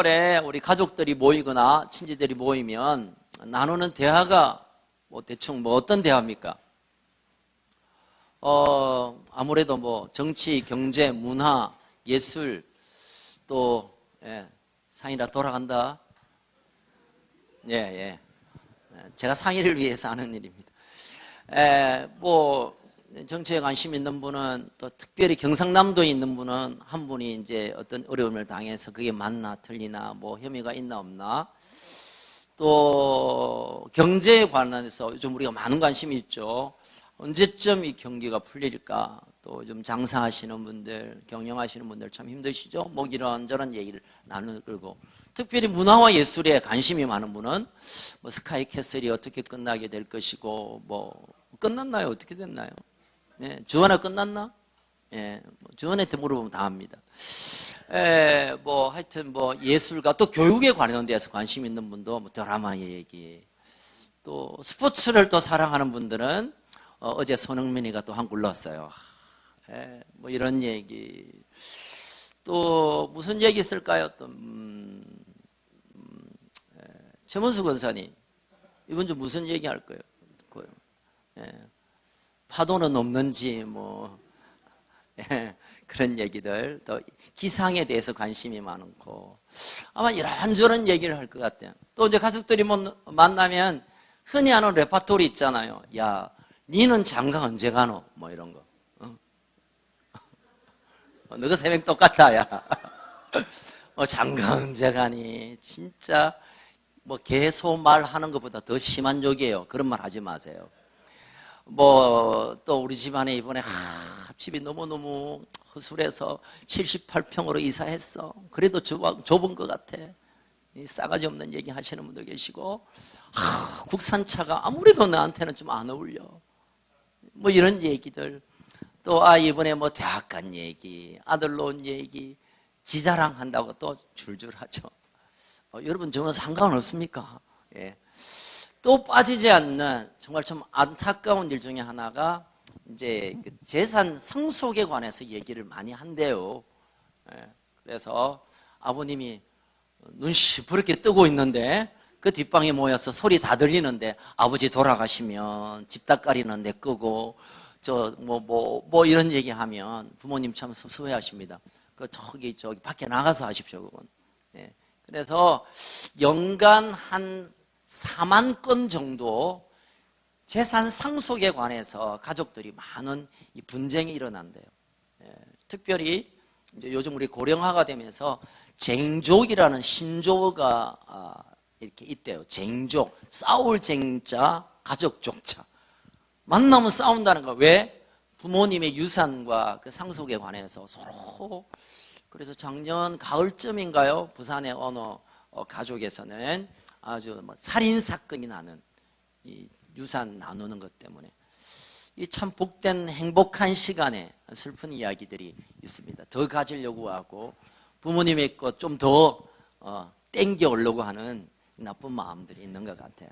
명절에 우리 가족들이 모이거나 친지들이 모이면 나누는 대화가 뭐 대충 뭐 어떤 대화입니까? 아무래도 뭐 정치, 경제, 문화, 예술, 또 상이라 돌아간다. 예. 제가 상의를 위해서 하는 일입니다. 뭐 정치에 관심 있는 분은, 또 특별히 경상남도에 있는 분은 한 분이 이제 어떤 어려움을 당해서 그게 맞나 틀리나, 뭐 혐의가 있나 없나, 또 경제에 관련해서 요즘 우리가 많은 관심이 있죠. 언제쯤 이 경기가 풀릴까? 또 좀 장사하시는 분들, 경영하시는 분들 참 힘드시죠? 뭐 이런저런 얘기를 나누고, 특별히 문화와 예술에 관심이 많은 분은 뭐 스카이 캐슬이 어떻게 끝나게 될 것이고, 뭐 끝났나요? 어떻게 됐나요? 주원아 끝났나? 뭐 주원한테 물어보면 다 합니다. 뭐 하여튼 뭐 예술과 또 교육에 관련돼서 관심 있는 분도 뭐 드라마 얘기, 또 스포츠를 또 사랑하는 분들은 어제 손흥민이가 또 한 골 넣었어요. 뭐 이런 얘기. 또 무슨 얘기 있을까요? 또 최문수 권사님 이번 주 무슨 얘기 할 거예요? 파도는 없는지 뭐 그런 얘기들, 또 기상에 대해서 관심이 많고, 아마 이런저런 얘기를 할 것 같아요. 또 이제 가족들이 만나면 흔히 하는 레파토리 있잖아요. 야, 니는 장가 언제 가노? 뭐 이런 거. 너가 새벽 똑같다, 야. 장가 언제 가니? 진짜 뭐 개소 말하는 것보다 더 심한 욕이에요. 그런 말 하지 마세요. 뭐 또 우리 집안에 이번에 집이 너무너무 허술해서 78평으로 이사했어. 그래도 좁은 것 같아. 싸가지 없는 얘기 하시는 분들 계시고, 국산차가 아무래도 나한테는 좀 안 어울려. 뭐 이런 얘기들. 또 이번에 뭐 대학 간 얘기, 아들 놓은 얘기, 지자랑 한다고 또 줄줄 하죠. 여러분 저는 상관없습니까? 또 빠지지 않는 정말 좀 안타까운 일 중에 하나가 이제 재산 상속에 관해서 얘기를 많이 한대요. 그래서 아버님이 눈 시퍼렇게 뜨고 있는데 그 뒷방에 모여서 소리 다 들리는데, 아버지 돌아가시면 집닦아리는 내 거고 뭐 이런 얘기하면 부모님 참 섭섭해하십니다. 저기 밖에 나가서 하십시오, 그건. 그래서 연간 한 4만 건 정도 재산 상속에 관해서 가족들이 많은 이 분쟁이 일어난대요. 특별히 이제 요즘 우리 고령화가 되면서 쟁족이라는 신조어가 이렇게 있대요. 쟁족, 싸울 쟁자, 가족 족자. 만나면 싸운다는 거. 왜? 부모님의 유산과 그 상속에 관해서 서로. 그래서 작년 가을쯤인가요? 부산의 어느 가족에서는 아주 살인 사건이 나는, 이 유산 나누는 것 때문에 이 참 복된 행복한 시간에 슬픈 이야기들이 있습니다. 더 가지려고 하고 부모님의 것 좀 더 땡겨 오려고 하는 나쁜 마음들이 있는 것 같아요.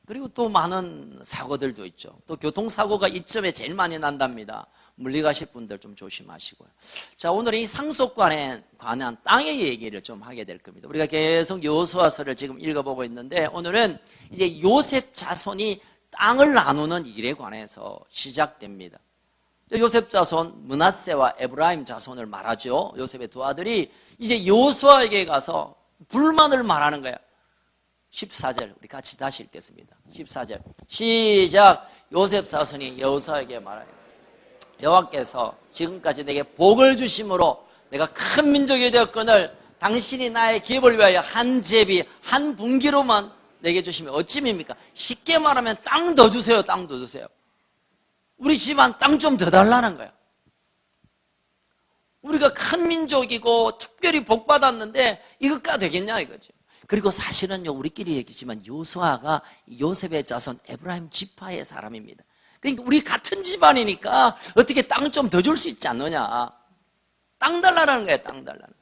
그리고 또 많은 사고들도 있죠. 또 교통사고가 이쯤에 제일 많이 난답니다. 멀리 가실 분들 좀 조심하시고요. 자, 오늘은 이 상속관에 관한 땅의 얘기를 좀 하게 될 겁니다. 우리가 계속 여호수아서를 지금 읽어보고 있는데, 오늘은 이제 요셉 자손이 땅을 나누는 일에 관해서 시작됩니다. 요셉 자손, 므낫세와 에브라임 자손을 말하죠. 요셉의 두 아들이 이제 여호수아에게 가서 불만을 말하는 거야. 14절 우리 같이 다시 읽겠습니다. 14절 시작. 요셉 자손이 여호수아에게 말하여, 여호와께서 지금까지 내게 복을 주심으로 내가 큰 민족이 되었거늘 당신이 나의 기업을 위하여 한 제비 한 분기로만 내게 주시면 어찌입니까? 쉽게 말하면 땅 더 주세요. 땅 더 주세요. 우리 집안 땅 좀 더 달라는 거야. 우리가 큰 민족이고 특별히 복 받았는데 이것가 되겠냐 이거지. 그리고 사실은요, 우리끼리 얘기지만 여호수아가 요셉의 자손 에브라임 지파의 사람입니다. 그러니까 우리 같은 집안이니까 어떻게 땅 좀 더 줄 수 있지 않느냐. 땅 달라는 거야. 땅 달라는.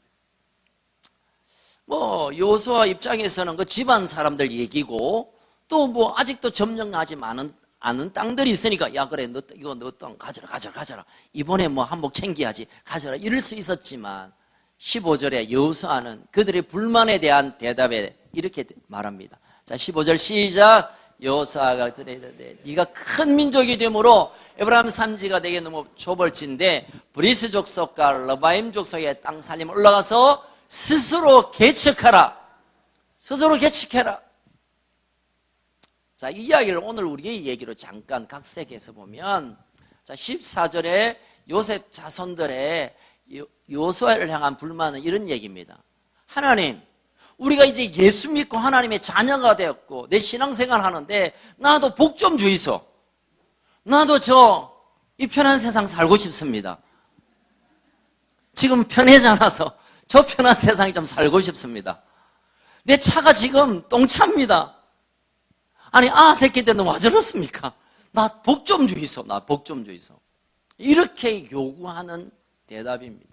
뭐 여호수아 입장에서는 그 집안 사람들 얘기고, 또 뭐 아직도 점령하지 않은 땅들이 있으니까, 야 그래 이거 너 땅 가져라. 이번에 뭐 한몫 챙겨야지 가져라 이럴 수 있었지만, 15절에 여호수아는 그들의 불만에 대한 대답에 이렇게 말합니다. 자, 15절 시작. 여호수아가 그들에게 이르되 네가 큰 민족이 되므로 에브라임 산지가 내게 너무 좁을진데 브리스 족속과 러바임 족속의 땅 살림 올라가서 스스로 개척하라. 스스로 개척해라. 자, 이 이야기를 오늘 우리의 얘기로 잠깐 각색해서 보면, 자, 14절에 요셉 자손들의 여호수아를 향한 불만은 이런 얘기입니다. 하나님, 우리가 이제 예수 믿고 하나님의 자녀가 되었고 내 신앙생활 하는데 나도 복 좀 주이소. 나도 이 편한 세상 살고 싶습니다. 지금 편하지 않아서 저 편한 세상에 좀 살고 싶습니다. 내 차가 지금 똥차입니다. 아니, 새끼 때는 와 저렇습니까? 나 복 좀 주이소. 나 복 좀 주이소. 이렇게 요구하는 대답입니다.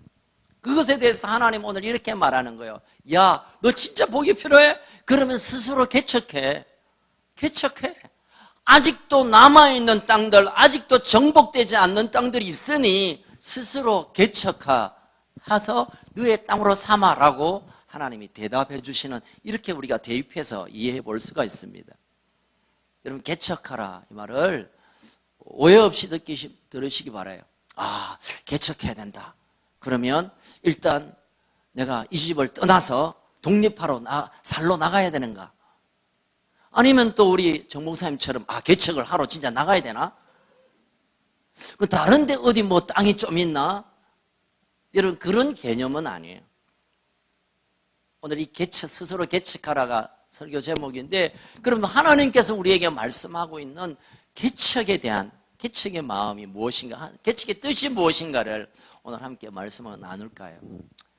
그것에 대해서 하나님 오늘 이렇게 말하는 거예요. 야, 너 진짜 복이 필요해? 그러면 스스로 개척해. 개척해. 아직도 남아있는 땅들, 아직도 정복되지 않는 땅들이 있으니 스스로 개척하서 너의 땅으로 삼아라고 하나님이 대답해 주시는, 이렇게 우리가 대입해서 이해해 볼 수가 있습니다. 여러분, 개척하라 이 말을 오해 없이 들으시기 바라요. 개척해야 된다. 그러면 일단 내가 이 집을 떠나서 독립하러 살러 나가야 되는가? 아니면 또 우리 정 목사님처럼 개척을 하러 진짜 나가야 되나? 다른데 어디 뭐 땅이 좀 있나? 여러분, 그런 개념은 아니에요. 오늘 이 스스로 개척하라가 설교 제목인데, 그러면 하나님께서 우리에게 말씀하고 있는 개척에 대한, 개척의 마음이 무엇인가, 개척의 뜻이 무엇인가를 오늘 함께 말씀을 나눌까요?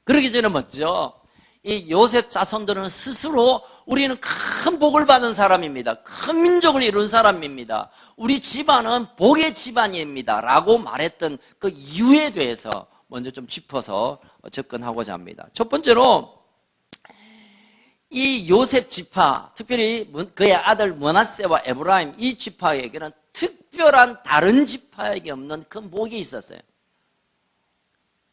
그러기 전에 먼저 이 요셉 자손들은 스스로 우리는 큰 복을 받은 사람입니다. 큰 민족을 이룬 사람입니다. 우리 집안은 복의 집안입니다. 라고 말했던 그 이유에 대해서 먼저 좀 짚어서 접근하고자 합니다. 첫 번째로 이 요셉 지파, 특별히 그의 아들 므낫세와 에브라임, 이 지파에게는 특별한 다른 지파에게 없는 큰 복이 있었어요.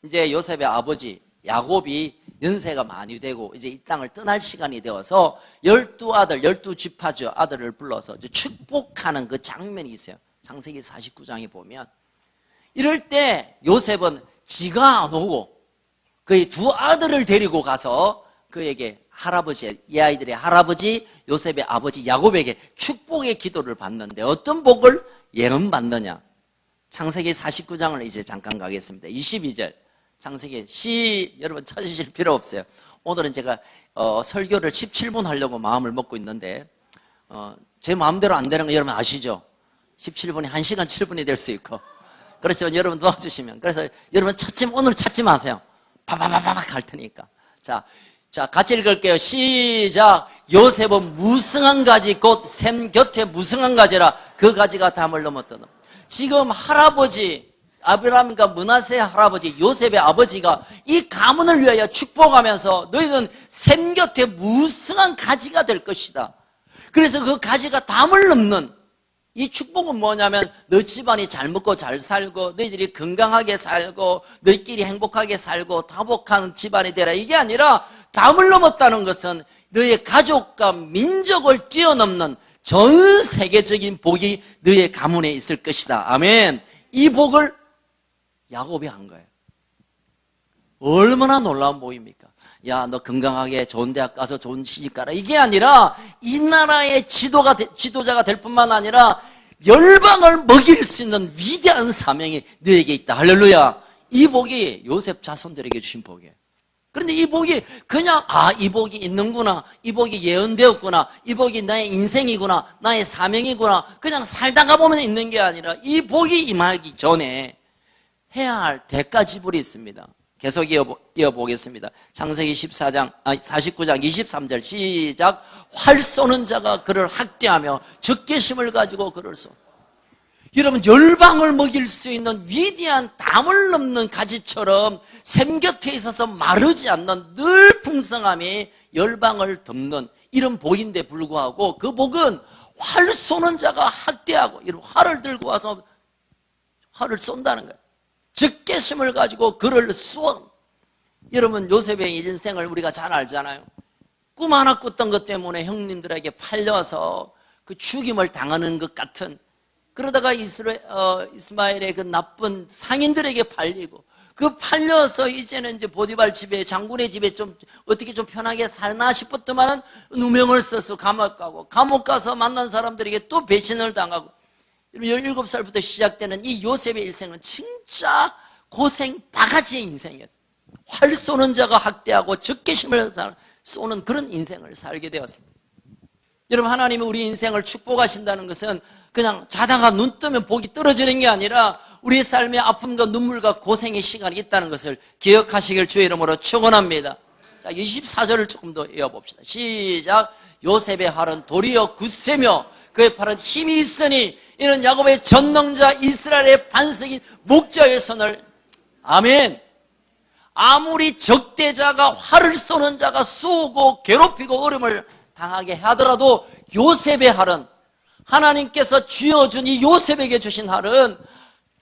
이제 요셉의 아버지 야곱이 연세가 많이 되고 이제 이 땅을 떠날 시간이 되어서 12아들, 12지파죠 아들을 불러서 축복하는 그 장면이 있어요. 창세기 49장에 보면. 이럴 때 요셉은 지가 안 오고 그의 두 아들을 데리고 가서 그에게 이 아이들의 할아버지 요셉의 아버지 야곱에게 축복의 기도를 받는데 어떤 복을 예언받느냐? 창세기 49장을 이제 잠깐 가겠습니다. 22절 창세기 여러분 찾으실 필요 없어요. 오늘은 제가 설교를 17분 하려고 마음을 먹고 있는데 제 마음대로 안 되는 거 여러분 아시죠? 17분이 1시간 7분이 될 수 있고, 그렇지만 여러분 도와주시면, 그래서 여러분 오늘 찾지 마세요. 바바바바박 할 테니까. 자, 같이 읽을게요. 시작. 요셉은 무성한 가지 곧 샘 곁에 무성한 가지라 그 가지가 담을 넘었던. 지금 할아버지 아브라함과 므낫세 할아버지 요셉의 아버지가 이 가문을 위하여 축복하면서 너희는 샘 곁에 무성한 가지가 될 것이다. 그래서 그 가지가 담을 넘는 이 축복은 뭐냐면 너 집안이 잘 먹고 잘 살고 너희들이 건강하게 살고 너희끼리 행복하게 살고 다복한 집안이 되라, 이게 아니라 담을 넘었다는 것은 너의 가족과 민족을 뛰어넘는 전 세계적인 복이 너의 가문에 있을 것이다. 아멘. 이 복을 야곱이 한 거예요. 얼마나 놀라운 복입니까? 야, 너 건강하게 좋은 대학 가서 좋은 시집 가라, 이게 아니라 이 나라의 지도자가 될 뿐만 아니라 열방을 먹일 수 있는 위대한 사명이 너에게 있다. 할렐루야. 이 복이 요셉 자손들에게 주신 복이에요. 그런데 이 복이 그냥 이 복이 있는구나, 이 복이 예언되었구나, 이 복이 나의 인생이구나, 나의 사명이구나, 그냥 살다가 보면 있는 게 아니라 이 복이 임하기 전에 해야 할 대가 지불이 있습니다. 계속 이어보겠습니다. 창세기 49장 23절 시작. 활 쏘는 자가 그를 학대하며 적개심을 가지고 그를 쏘. 여러분, 열방을 먹일 수 있는 위대한 담을 넘는 가지처럼 샘 곁에 있어서 마르지 않는 늘 풍성함이 열방을 덮는 이런 복인데 불구하고 그 복은 활 쏘는 자가 학대하고, 이런 활을 들고 와서 활을 쏜다는 거예요. 적개심을 가지고 그를 쏘아. 여러분, 요셉의 인생을 우리가 잘 알잖아요. 꿈 하나 꿨던 것 때문에 형님들에게 팔려서 그 죽임을 당하는 것 같은, 그러다가 이스마엘의 그 나쁜 상인들에게 팔리고, 그 팔려서 이제는 이제 보디발 집에, 장군의 집에 좀 어떻게 좀 편하게 살나 싶었더만은 누명을 써서 감옥 가고, 감옥 가서 만난 사람들에게 또 배신을 당하고, 17살부터 시작되는 이 요셉의 일생은 진짜 고생 바가지의 인생이었어요. 활 쏘는 자가 학대하고 적개심을 쏘는 그런 인생을 살게 되었습니다. 여러분, 하나님이 우리 인생을 축복하신다는 것은 그냥 자다가 눈 뜨면 복이 떨어지는 게 아니라 우리의 삶의 아픔과 눈물과 고생의 시간이 있다는 것을 기억하시길 주의 이름으로 축원합니다. 자, 24절을 조금 더 이어봅시다. 시작. 요셉의 활은 도리어 굳세며 그의 팔은 힘이 있으니 이는 야곱의 전능자 이스라엘의 반석인 목자의 손을. 아멘. 아무리 적대자가, 활을 쏘는 자가 쏘고 괴롭히고 어려움을 당하게 하더라도 요셉의 활은, 하나님께서 쥐어준 이 요셉에게 주신 활은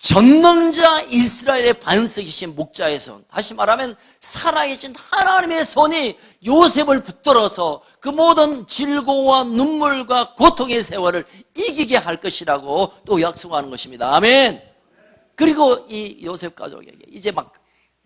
전능자 이스라엘의 반석이신 목자의 손, 다시 말하면 살아계신 하나님의 손이 요셉을 붙들어서 그 모든 질고와 눈물과 고통의 세월을 이기게 할 것이라고 또 약속하는 것입니다. 아멘. 그리고 이 요셉 가족에게 이제 막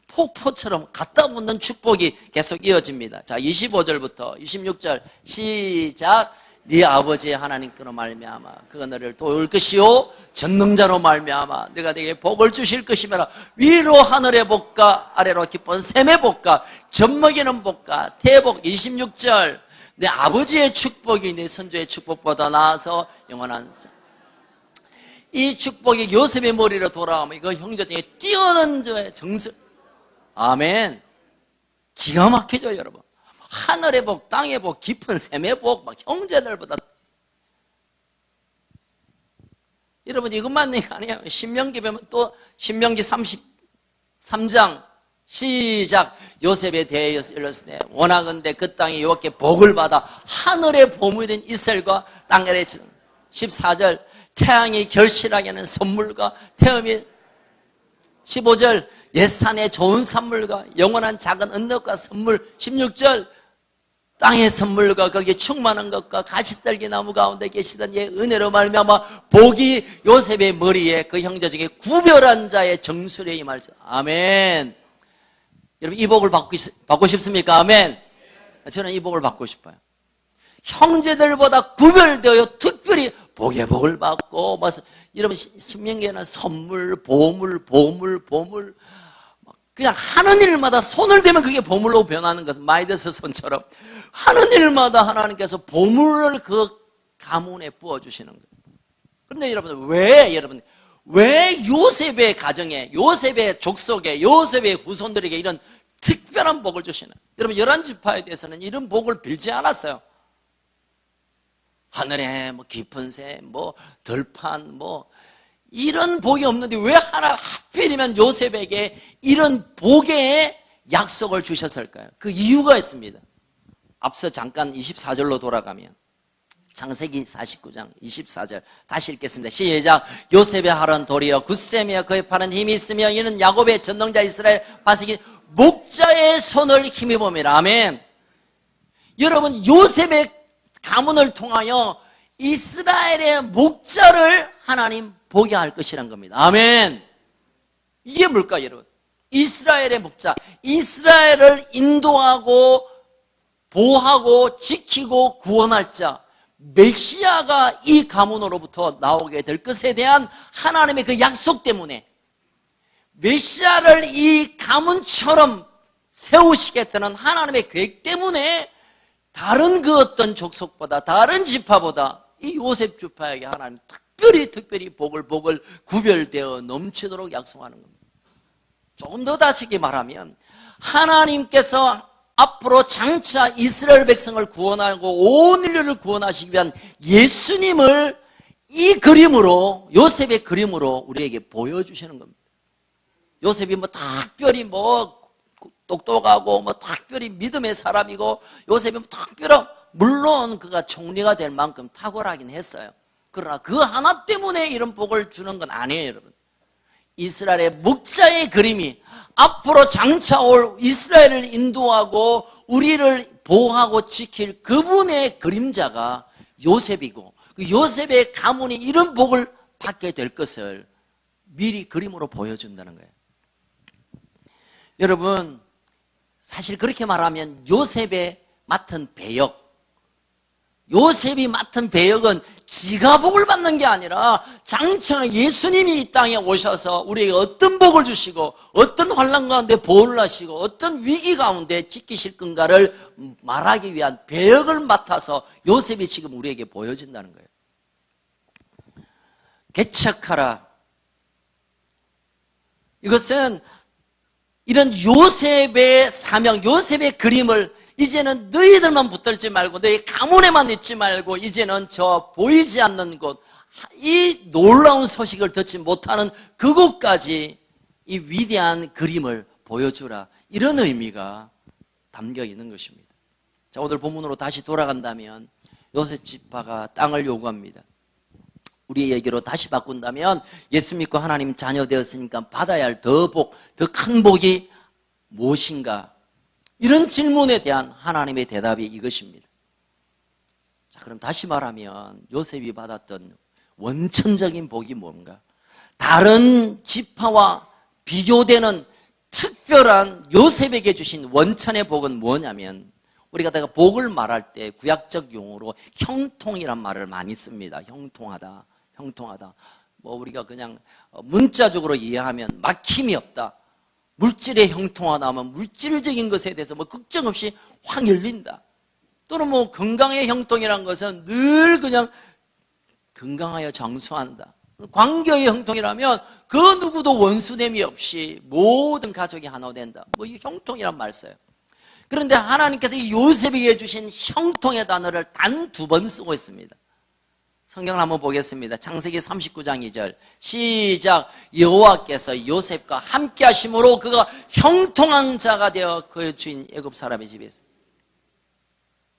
폭포처럼 갖다 붙는 축복이 계속 이어집니다. 자, 25절부터 26절 시작. 네 아버지의 하나님께로 말미암아 그가 너를 도울 것이요 전능자로 말미암아 내가 네게 복을 주실 것이며 위로 하늘의 복과 아래로 깊은 샘의 복과 젖먹이는 복과 대복. 26절. 내 아버지의 축복이 내 선조의 축복보다 나아서 영원한. 이 축복이 요셉의 머리로 돌아오면 그 형제 중에 뛰어난 자의 정수. 아멘. 기가 막히죠, 여러분. 하늘의 복, 땅의 복, 깊은 샘의 복, 막 형제들보다. 여러분, 이것만 있는 게 아니에요. 신명기 보면 또 신명기 33장 시작. 요셉에 대하여 일렀으되 원하건대 그 땅이 여호와께 복을 받아 하늘의 보물인 이슬과 땅의 14절. 태양이 결실하게 하는 선물과 태음이. 15절. 옛산의 좋은 산물과 영원한 작은 은덕과 선물. 16절. 땅의 선물과 거기에 충만한 것과 가시떨기 나무 가운데 계시던 예 은혜로 말미암아 복이 요셉의 머리에 그 형제 중에 구별한 자의 정수리에 임할지. 아멘. 여러분, 이 복을 받고 싶습니까? 아멘. 저는 이 복을 받고 싶어요. 형제들보다 구별되어 특별히 복의 복을 받고, 여러분, 신명기에는 선물, 보물, 그냥 하는 일마다 손을 대면 그게 보물로 변하는 것은 마이더스 손처럼 하는 일마다 하나님께서 보물을 그 가문에 부어주시는 거예요. 그런데 여러분, 왜 요셉의 가정에, 요셉의 족속에, 요셉의 후손들에게 이런 특별한 복을 주시나? 여러분, 11지파에 대해서는 이런 복을 빌지 않았어요. 하늘에 깊은 새, 들판, 이런 복이 없는데 왜 하필이면 요셉에게 이런 복의 약속을 주셨을까요? 그 이유가 있습니다. 앞서 잠깐 24절로 돌아가면 창세기 49장 24절 다시 읽겠습니다. 시작. 요셉의 활은 도리어 굳세며 그의 팔은 힘이 있으며 이는 야곱의 전능자 이스라엘 반석인 목자의 손을 힘입음이라. 아멘. 여러분, 요셉의 가문을 통하여 이스라엘의 목자를 하나님 보게 할 것이란 겁니다. 아멘. 이게 뭘까요, 여러분? 이스라엘의 목자, 이스라엘을 인도하고 보호하고 지키고 구원할 자, 메시아가 이 가문으로부터 나오게 될 것에 대한 하나님의 그 약속 때문에 메시아를 이 가문처럼 세우시겠다는 하나님의 계획 때문에 다른 그 어떤 족속보다, 다른 지파보다 이 요셉 지파에게 하나님 특별히 복을 구별되어 넘치도록 약속하는 겁니다. 조금 더 다시게 말하면 하나님께서 앞으로 장차 이스라엘 백성을 구원하고 온 인류를 구원하시기 위한 예수님을 이 그림으로, 요셉의 그림으로 우리에게 보여주시는 겁니다. 요셉이 특별히 똑똑하고 특별히 믿음의 사람이고 요셉이 특별히 물론 그가 총리가 될 만큼 탁월하긴 했어요. 그러나 그 하나 때문에 이런 복을 주는 건 아니에요, 여러분. 이스라엘의 목자의 그림이 앞으로 장차올 이스라엘을 인도하고 우리를 보호하고 지킬 그분의 그림자가 요셉이고 그 요셉의 가문이 이런 복을 받게 될 것을 미리 그림으로 보여준다는 거예요. 여러분, 사실 그렇게 말하면 요셉이 맡은 배역은 지가 복을 받는 게 아니라 장차 예수님이 이 땅에 오셔서 우리에게 어떤 복을 주시고 어떤 환난 가운데 보호를 하시고 어떤 위기 가운데 지키실 건가를 말하기 위한 배역을 맡아서 요셉이 지금 우리에게 보여진다는 거예요. 개척하라. 이것은 이런 요셉의 사명, 요셉의 그림을 이제는 너희들만 붙들지 말고 너희 가문에만 있지 말고 이제는 저 보이지 않는 곳, 이 놀라운 소식을 듣지 못하는 그곳까지 이 위대한 그림을 보여주라. 이런 의미가 담겨 있는 것입니다. 자, 오늘 본문으로 다시 돌아간다면 요셉 지파가 땅을 요구합니다. 우리 얘기로 다시 바꾼다면 예수 믿고 하나님 자녀 되었으니까 받아야 할 더 큰 복이 무엇인가? 이런 질문에 대한 하나님의 대답이 이것입니다. 자, 그럼 다시 말하면 요셉이 받았던 원천적인 복이 뭔가? 다른 지파와 비교되는 특별한 요셉에게 주신 원천의 복은 뭐냐면 우리가 복을 말할 때 구약적 용어로 형통이란 말을 많이 씁니다. 형통하다. 뭐 우리가 그냥 문자적으로 이해하면 막힘이 없다. 물질의 형통하다 하면 물질적인 것에 대해서 뭐 걱정 없이 확 열린다. 또는 뭐 건강의 형통이라는 것은 늘 그냥 건강하여 장수한다. 관계의 형통이라면 그 누구도 원수됨이 없이 모든 가족이 하나 된다. 뭐 이 형통이란 말 써요. 그런데 하나님께서 이 요셉에게 주신 형통의 단어를 단 2번 쓰고 있습니다. 성경을 한번 보겠습니다. 창세기 39장 2절 시작. 여호와께서 요셉과 함께 하심으로 그가 형통한 자가 되어 그의 주인 애굽 사람의 집에 있어요.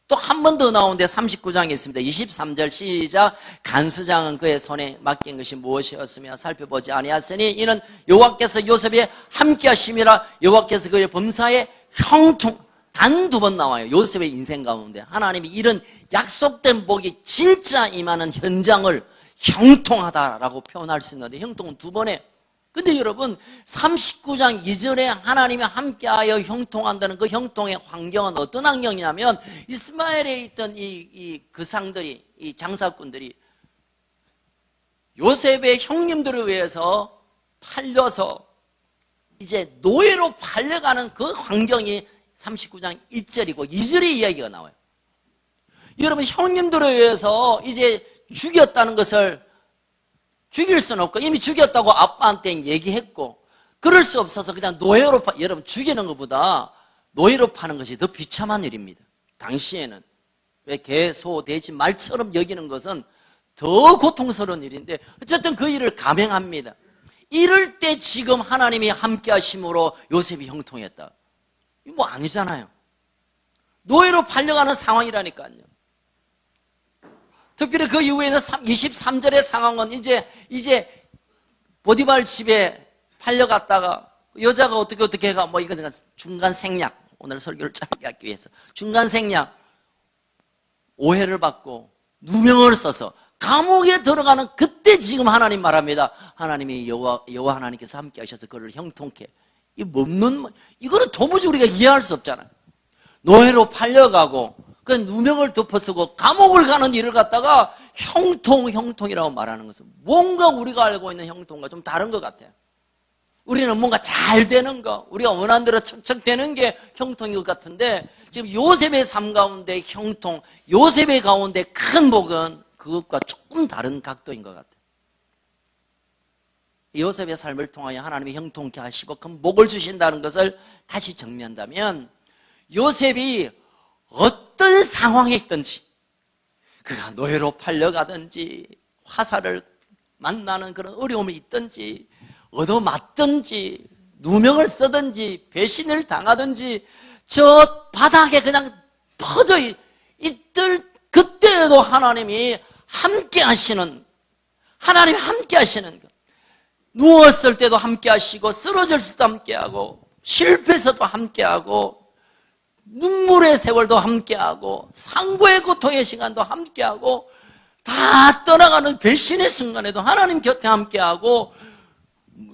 또 한 번 더 나오는데 39장에 있습니다. 23절 시작. 간수장은 그의 손에 맡긴 것이 무엇이었으며 살펴보지 아니하였으니 이는 여호와께서 요셉에 함께 하심이라. 여호와께서 그의 범사에 형통. 단 2번 나와요. 요셉의 인생 가운데 하나님이 이런 약속된 복이 진짜 임하는 현장을 형통하다라고 표현할 수 있는데 형통은 2번에. 근데 여러분 39장 2절에 하나님이 함께하여 형통한다는 그 형통의 환경은 어떤 환경이냐면 이스마엘에 있던 이 거상들이, 이 장사꾼들이 요셉의 형님들에 의해서 팔려서 이제 노예로 팔려가는 그 환경이 39장 1절이고 2절의 이야기가 나와요. 여러분 형님들에 의해서 이제 죽였다는 것을 죽일 수는 없고 이미 죽였다고 아빠한테 얘기했고 그럴 수 없어서 그냥 노예로 여러분 죽이는 것보다 노예로 파는 것이 더 비참한 일입니다. 당시에는 왜 개, 소, 돼지, 말처럼 여기는 것은 더 고통스러운 일인데 어쨌든 그 일을 감행합니다. 이럴 때 지금 하나님이 함께 하심으로 요셉이 형통했다. 이거 뭐 아니잖아요. 노예로 팔려가는 상황이라니까요. 특별히 그 이후에는 23절의 상황은 이제 보디발 집에 팔려갔다가 여자가 어떻게 해가 뭐 이건 중간 생략, 오늘 설교를 짧게 하기 위해서 중간 생략 오해를 받고 누명을 써서 감옥에 들어가는 그때 지금 하나님 말합니다. 하나님이 여호와 하나님께서 함께 하셔서 그를 형통케. 이 없는, 이거는 도무지 우리가 이해할 수 없잖아요. 노예로 팔려가고 그 누명을 덮어쓰고 감옥을 가는 일을 갖다가 형통이라고 말하는 것은 뭔가 우리가 알고 있는 형통과 좀 다른 것 같아요. 우리는 뭔가 잘 되는 거, 우리가 원하는 대로 척척 되는 게 형통인 것 같은데 지금 요셉의 삶 가운데 형통, 요셉의 가운데 큰 복은 그것과 조금 다른 각도인 것 같아요. 요셉의 삶을 통하여 하나님이 형통케 하시고 큰 복을 주신다는 것을 다시 정리한다면 요셉이 어떤 상황에 있든지 그가 노예로 팔려가든지 화살을 만나는 그런 어려움이 있든지 얻어맞든지 누명을 쓰든지 배신을 당하든지 저 바닥에 그냥 퍼져 있을 그때에도 하나님이 함께 하시는, 하나님이 함께 하시는 것. 누웠을 때도 함께 하시고 쓰러졌을 때도 함께 하고 실패에서도 함께하고 눈물의 세월도 함께하고 상고의 고통의 시간도 함께하고 다 떠나가는 배신의 순간에도 하나님 곁에 함께하고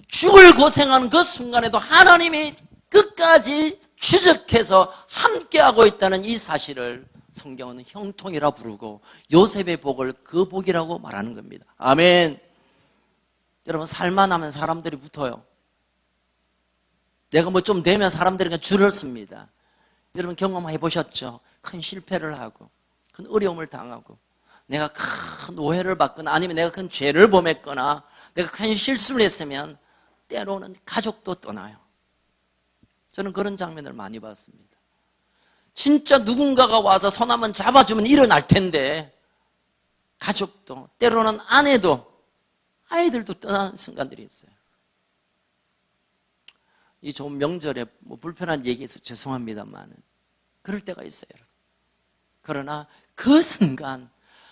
죽을 고생하는 그 순간에도 하나님이 끝까지 추적해서 함께하고 있다는 이 사실을 성경은 형통이라 부르고 요셉의 복을 그 복이라고 말하는 겁니다. 아멘. 여러분, 살만하면 사람들이 붙어요. 내가 뭐 좀 되면 사람들이 그냥 줄을 씁니다. 여러분 경험해 보셨죠? 큰 실패를 하고 큰 어려움을 당하고 내가 큰 오해를 받거나 아니면 내가 큰 죄를 범했거나 내가 큰 실수를 했으면 때로는 가족도 떠나요. 저는 그런 장면을 많이 봤습니다. 진짜 누군가가 와서 손 한번 잡아주면 일어날 텐데 가족도 때로는 아내도 아이들도 떠나는 순간들이 있어요. 이 좋은 명절에 뭐 불편한 얘기해서 죄송합니다만 그럴 때가 있어요. 그러나 그 순간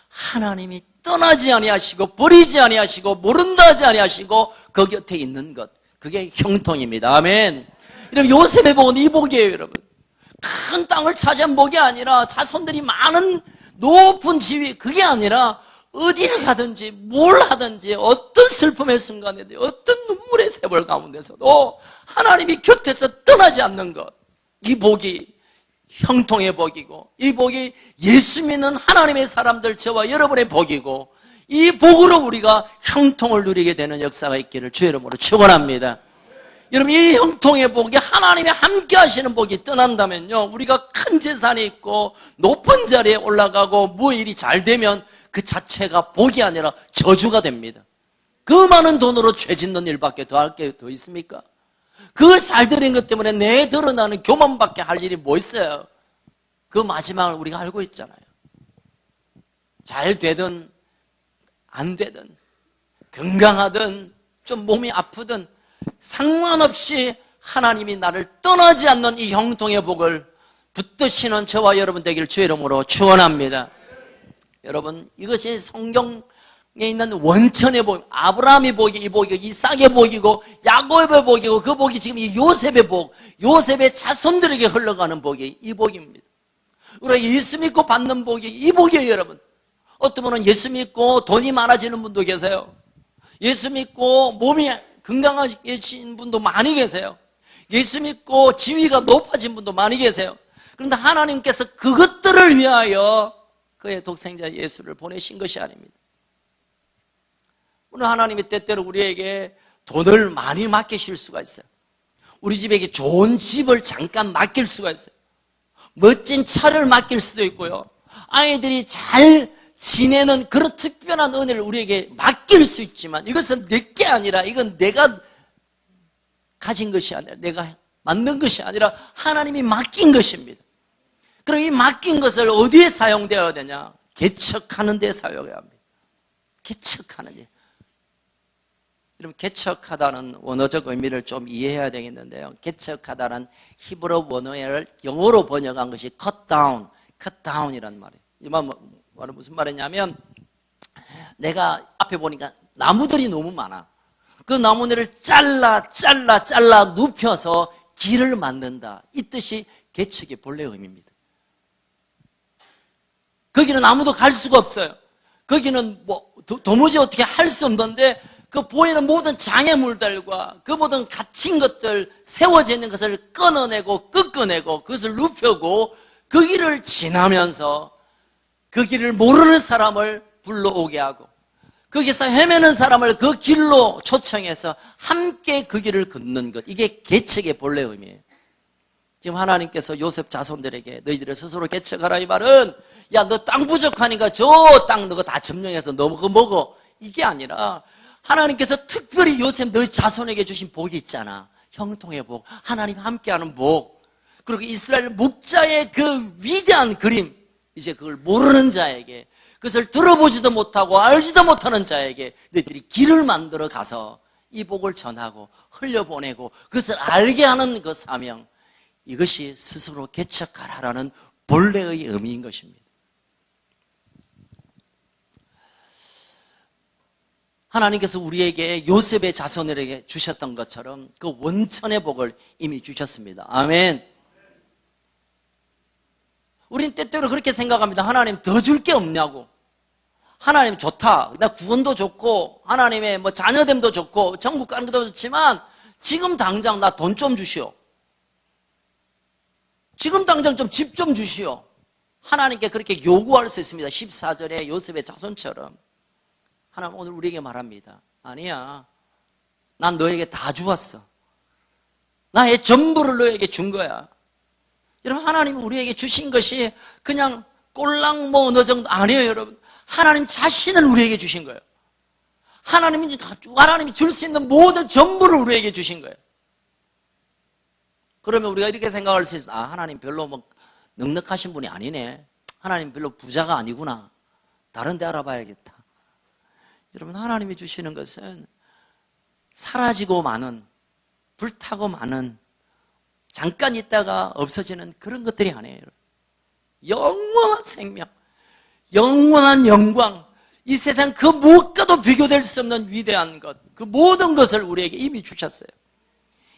하나님이 떠나지 아니하시고 버리지 아니하시고 모른다 하지 아니하시고 그 곁에 있는 것, 그게 형통입니다. 아멘. 여러분, 요셉의 복은 이 복이에요. 여러분, 큰 땅을 차지한 복이 아니라 자손들이 많은 높은 지위, 그게 아니라 어디를 가든지 뭘 하든지 어떤 슬픔의 순간에도 어떤 눈물의 세월 가운데서도 하나님이 곁에서 떠나지 않는 것, 이 복이 형통의 복이고 이 복이 예수 믿는 하나님의 사람들 저와 여러분의 복이고 이 복으로 우리가 형통을 누리게 되는 역사가 있기를 주의 이름으로 축원합니다. 여러분, 이 형통의 복이 하나님이 함께 하시는 복이 떠난다면요, 우리가 큰 재산이 있고 높은 자리에 올라가고 뭐 일이 잘 되면 그 자체가 복이 아니라 저주가 됩니다. 그 많은 돈으로 죄 짓는 일밖에 더 할 게 더 있습니까? 그 잘 되는 것 때문에 내 드러나는 교만밖에 할 일이 뭐 있어요? 그 마지막을 우리가 알고 있잖아요. 잘 되든 안 되든 건강하든 좀 몸이 아프든 상관없이 하나님이 나를 떠나지 않는 이 형통의 복을 붙드시는 저와 여러분 되기를 주의 이름으로 축원합니다. 여러분, 이것이 성경에 있는 원천의 복, 아브라함의 복이 이 복이고 이삭의 복이고 야곱의 복이고 그 복이 지금 이 요셉의 복, 요셉의 자손들에게 흘러가는 복이 이 복입니다. 우리가 예수 믿고 받는 복이 이 복이에요. 여러분, 어떤 분은 예수 믿고 돈이 많아지는 분도 계세요. 예수 믿고 몸이 건강해진 분도 많이 계세요. 예수 믿고 지위가 높아진 분도 많이 계세요. 그런데 하나님께서 그것들을 위하여 그의 독생자 예수를 보내신 것이 아닙니다. 오늘 하나님이 때때로 우리에게 돈을 많이 맡기실 수가 있어요. 우리 집에게 좋은 집을 잠깐 맡길 수가 있어요. 멋진 차를 맡길 수도 있고요. 아이들이 잘 지내는 그런 특별한 은혜를 우리에게 맡길 수 있지만 이것은 내게 아니라 이건 내가 가진 것이 아니라 내가 만든 것이 아니라 하나님이 맡긴 것입니다. 그럼 이 맡긴 것을 어디에 사용되어야 되냐? 개척하는 데 사용해야 합니다. 개척하는 데. 여러분, 개척하다는 원어적 의미를 좀 이해해야 되겠는데요. 개척하다는 히브리 원어를 영어로 번역한 것이 cut down이란 말이에요. 이 말은 무슨 말이냐면 내가 앞에 보니까 나무들이 너무 많아. 그 나무들을 잘라 눕혀서 길을 만든다. 이 뜻이 개척의 본래 의미입니다. 거기는 아무도 갈 수가 없어요. 거기는 뭐 도무지 어떻게 할 수 없는데 그 보이는 모든 장애물들과 그 모든 갇힌 것들, 세워져 있는 것을 끊어내고 꺾어내고 그것을 눕혀고 그 길을 지나면서 그 길을 모르는 사람을 불러오게 하고 거기서 헤매는 사람을 그 길로 초청해서 함께 그 길을 걷는 것, 이게 개척의 본래 의미예요. 지금 하나님께서 요셉 자손들에게 너희들을 스스로 개척하라 이 말은 야, 너 땅 부족하니까 저 땅 너가 다 점령해서 너 그거 먹어, 이게 아니라 하나님께서 특별히 요셉 너희 자손에게 주신 복이 있잖아. 형통의 복, 하나님 함께하는 복, 그리고 이스라엘 목자의 그 위대한 그림, 이제 그걸 모르는 자에게, 그것을 들어보지도 못하고 알지도 못하는 자에게 너희들이 길을 만들어 가서 이 복을 전하고 흘려보내고 그것을 알게 하는 그 사명, 이것이 스스로 개척하라라는 본래의 의미인 것입니다. 하나님께서 우리에게 요셉의 자손에게 주셨던 것처럼 그 원천의 복을 이미 주셨습니다. 아멘. 우린 때때로 그렇게 생각합니다. 하나님 더 줄 게 없냐고. 하나님 좋다. 나 구원도 좋고 하나님의 뭐 자녀됨도 좋고 천국 가는 것도 좋지만 지금 당장 나 돈 좀 주시오. 지금 당장 좀 집 좀 주시오. 하나님께 그렇게 요구할 수 있습니다. 14절에 요셉의 자손처럼. 하나님 오늘 우리에게 말합니다. 아니야. 난 너에게 다 주었어. 나의 전부를 너에게 준 거야. 여러분, 하나님이 우리에게 주신 것이 그냥 꼴랑 뭐 어느 정도 아니에요, 여러분. 하나님 자신을 우리에게 주신 거예요. 하나님이 줄 수 있는 모든 전부를 우리에게 주신 거예요. 그러면 우리가 이렇게 생각할 수 있어요. 아, 하나님 별로 뭐 넉넉하신 분이 아니네. 하나님 별로 부자가 아니구나. 다른 데 알아봐야겠다. 여러분, 하나님이 주시는 것은 사라지고 마는, 불타고 마는, 잠깐 있다가 없어지는 그런 것들이 아니에요. 영원한 생명, 영원한 영광, 이 세상 그 무엇과도 비교될 수 없는 위대한 것, 그 모든 것을 우리에게 이미 주셨어요.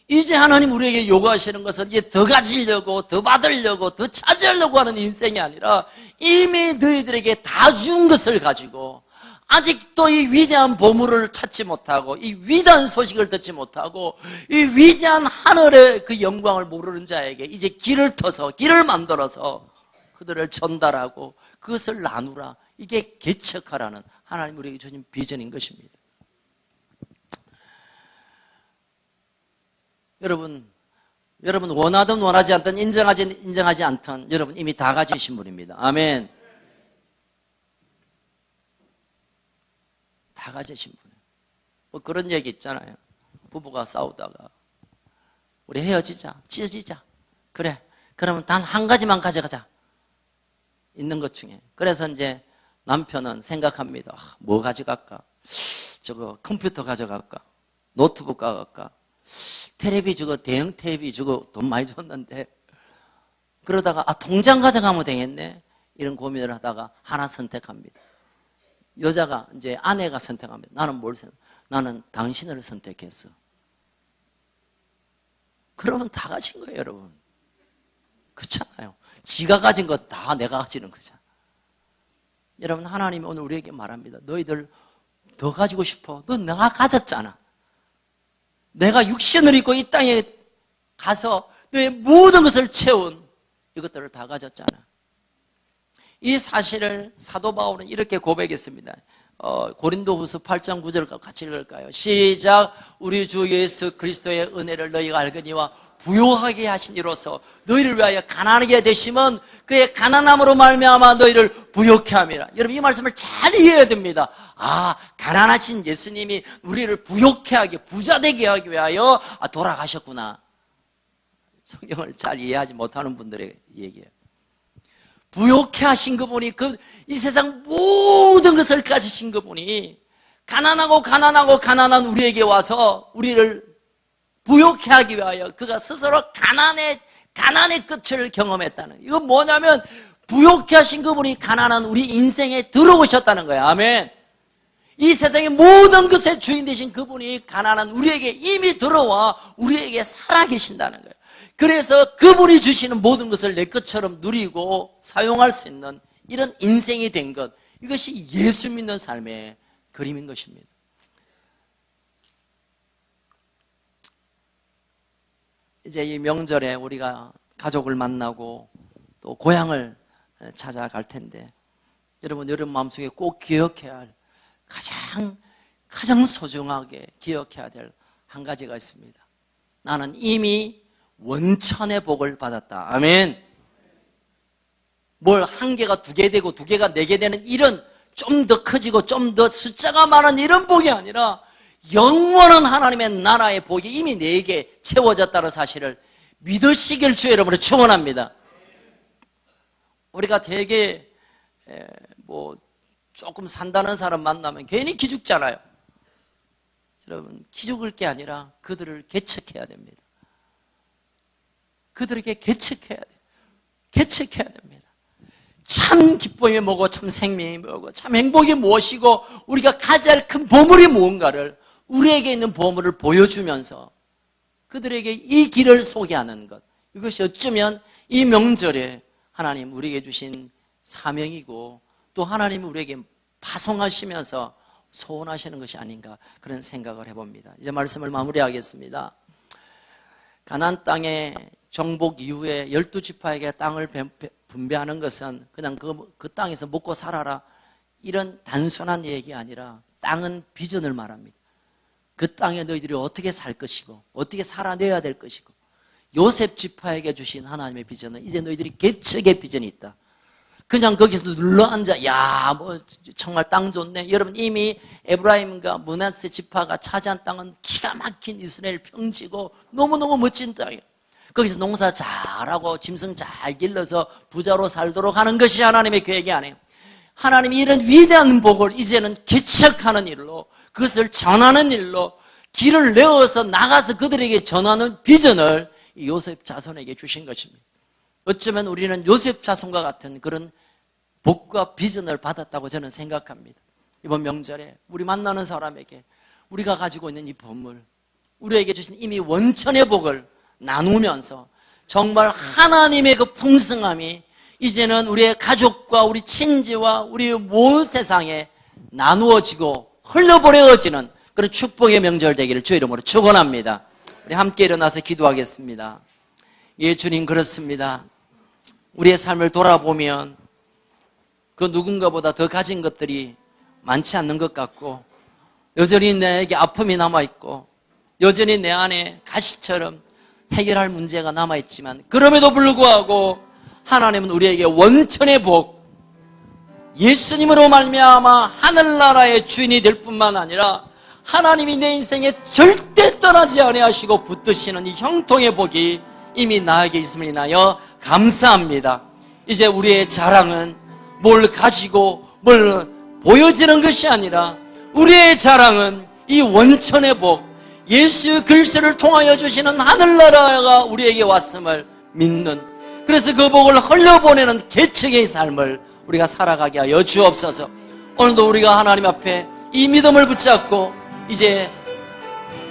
이제 하나님 우리에게 요구하시는 것은 이제 더 가지려고, 더 받으려고, 더 차지하려고 하는 인생이 아니라 이미 너희들에게 다 준 것을 가지고 아직도 이 위대한 보물을 찾지 못하고 이 위대한 소식을 듣지 못하고 이 위대한 하늘의 그 영광을 모르는 자에게 이제 길을 터서 길을 만들어서 그들을 전달하고 그것을 나누라. 이게 개척하라는 하나님 우리에게 주신 비전인 것입니다. 여러분 원하든 원하지 않든 인정하지 않든 여러분 이미 다 가지신 분입니다. 아멘. 다 가지신 분이에요. 뭐 그런 얘기 있잖아요. 부부가 싸우다가 우리 헤어지자, 찢어지자. 그래. 그러면 단 한 가지만 가져가자. 있는 것 중에. 그래서 이제 남편은 생각합니다. 아, 뭐 가져갈까? 저거 컴퓨터 가져갈까? 노트북 가져갈까? 테레비 저거 대형 테레비 저거 돈 많이 줬는데 그러다가 아 통장 가져가면 되겠네. 이런 고민을 하다가 하나 선택합니다. 여자가 이제 아내가 선택합니다. 나는 뭘 선택? 나는 당신을 선택했어. 그러면 다 가진 거예요, 여러분. 그렇잖아요. 지가 가진 것 다 내가 가지는 거잖아. 여러분, 하나님이 오늘 우리에게 말합니다. 너희들 더 가지고 싶어. 너 내가 가졌잖아. 내가 육신을 입고 이 땅에 가서 너의 모든 것을 채운 이것들을 다 가졌잖아. 이 사실을 사도 바울은 이렇게 고백했습니다. 고린도후서 8장 9절 같이 읽을까요? 시작. 우리 주 예수 그리스도의 은혜를 너희가 알거니와 부요하게 하신 이로써 너희를 위하여 가난하게 되심은 그의 가난함으로 말미암아 너희를 부요케 함이라. 여러분 이 말씀을 잘 이해해야 됩니다. 아, 가난하신 예수님이 우리를 부요케 하게 부자되게 하기 위하여 돌아가셨구나. 성경을 잘 이해하지 못하는 분들의 얘기예요. 부요케 하신 그분이 이 세상 모든 것을 가지신 그분이 가난한 우리에게 와서 우리를 부요케 하기 위하여 그가 스스로 가난의 끝을 경험했다는 거예요. 이건 뭐냐면 부요케 하신 그분이 가난한 우리 인생에 들어오셨다는 거예요. 아멘. 이 세상의 모든 것의 주인 되신 그분이 가난한 우리에게 이미 들어와 우리에게 살아계신다는 거예요. 그래서 그분이 주시는 모든 것을 내 것처럼 누리고 사용할 수 있는 이런 인생이 된 것, 이것이 예수 믿는 삶의 그림인 것입니다. 이제 이 명절에 우리가 가족을 만나고 또 고향을 찾아갈 텐데 여러분 마음속에 꼭 기억해야 할 가장 소중하게 기억해야 될 한 가지가 있습니다. 나는 이미 원천의 복을 받았다. 아멘. 뭘 한 개가 두 개 되고 두 개가 네 개 되는 이런 좀 더 커지고 좀 더 숫자가 많은 이런 복이 아니라 영원한 하나님의 나라의 복이 이미 내게 채워졌다는 사실을 믿으시길 주의 이름으로 축원합니다. 우리가 되게 뭐 조금 산다는 사람 만나면 괜히 기죽잖아요. 여러분 기죽을 게 아니라 그들을 개척해야 됩니다. 그들에게 개척해야 돼요. 개척해야 됩니다. 참 기쁨이 뭐고 참 생명이 뭐고 참 행복이 무엇이고 우리가 가져야 할 큰 보물이 무언가를 우리에게 있는 보물을 보여주면서 그들에게 이 길을 소개하는 것, 이것이 어쩌면 이 명절에 하나님 우리에게 주신 사명이고 또 하나님 우리에게 파송하시면서 소원하시는 것이 아닌가 그런 생각을 해봅니다. 이제 말씀을 마무리하겠습니다. 가나안 땅에 정복 이후에 12지파에게 땅을 분배하는 것은 그냥 그 땅에서 먹고 살아라 이런 단순한 얘기 아니라 땅은 비전을 말합니다. 그 땅에 너희들이 어떻게 살 것이고 어떻게 살아내야 될 것이고 요셉 지파에게 주신 하나님의 비전은 이제 너희들이 개척의 비전이 있다. 그냥 거기서 눌러앉아 뭐 정말 땅 좋네. 여러분 이미 에브라임과 므낫세 지파가 차지한 땅은 기가 막힌 이스라엘 평지고 너무너무 멋진 땅이에요. 거기서 농사 잘하고 짐승 잘 길러서 부자로 살도록 하는 것이 하나님의 계획이 아니에요. 하나님이 이런 위대한 복을 이제는 개척하는 일로 그것을 전하는 일로 길을 내어서 나가서 그들에게 전하는 비전을 요셉 자손에게 주신 것입니다. 어쩌면 우리는 요셉 자손과 같은 그런 복과 비전을 받았다고 저는 생각합니다. 이번 명절에 우리 만나는 사람에게 우리가 가지고 있는 이 보물, 우리에게 주신 이미 원천의 복을 나누면서 정말 하나님의 그 풍성함이 이제는 우리의 가족과 우리 친지와 우리 온 세상에 나누어지고 흘려보내어지는 그런 축복의 명절 되기를 주의 이름으로 축원합니다. 우리 함께 일어나서 기도하겠습니다. 예, 주님, 그렇습니다. 우리의 삶을 돌아보면 그 누군가보다 더 가진 것들이 많지 않는 것 같고 여전히 내게 아픔이 남아있고 여전히 내 안에 가시처럼 해결할 문제가 남아있지만 그럼에도 불구하고 하나님은 우리에게 원천의 복, 예수님으로 말미암아 하늘나라의 주인이 될 뿐만 아니라 하나님이 내 인생에 절대 떠나지 아니하시고 붙드시는 이 형통의 복이 이미 나에게 있음을 인하여 감사합니다. 이제 우리의 자랑은 뭘 가지고 뭘 보여지는 것이 아니라 우리의 자랑은 이 원천의 복, 예수 그리스도를 통하여 주시는 하늘나라가 우리에게 왔음을 믿는, 그래서 그 복을 흘려보내는 개척의 삶을 우리가 살아가게 하여 주옵소서. 오늘도 우리가 하나님 앞에 이 믿음을 붙잡고 이제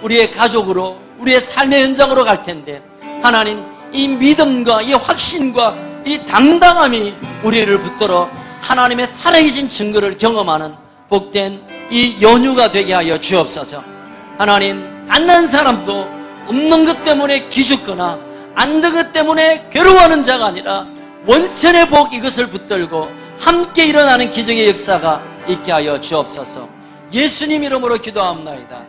우리의 가족으로 우리의 삶의 현장으로 갈 텐데 하나님 이 믿음과 이 확신과 이 당당함이 우리를 붙들어 하나님의 살아계신 증거를 경험하는 복된 이 연휴가 되게 하여 주옵소서. 하나님, 갓난 사람도 없는 것 때문에 기죽거나 안 된 것 때문에 괴로워하는 자가 아니라 원천의 복 이것을 붙들고 함께 일어나는 기적의 역사가 있게 하여 주옵소서. 예수님 이름으로 기도합니다.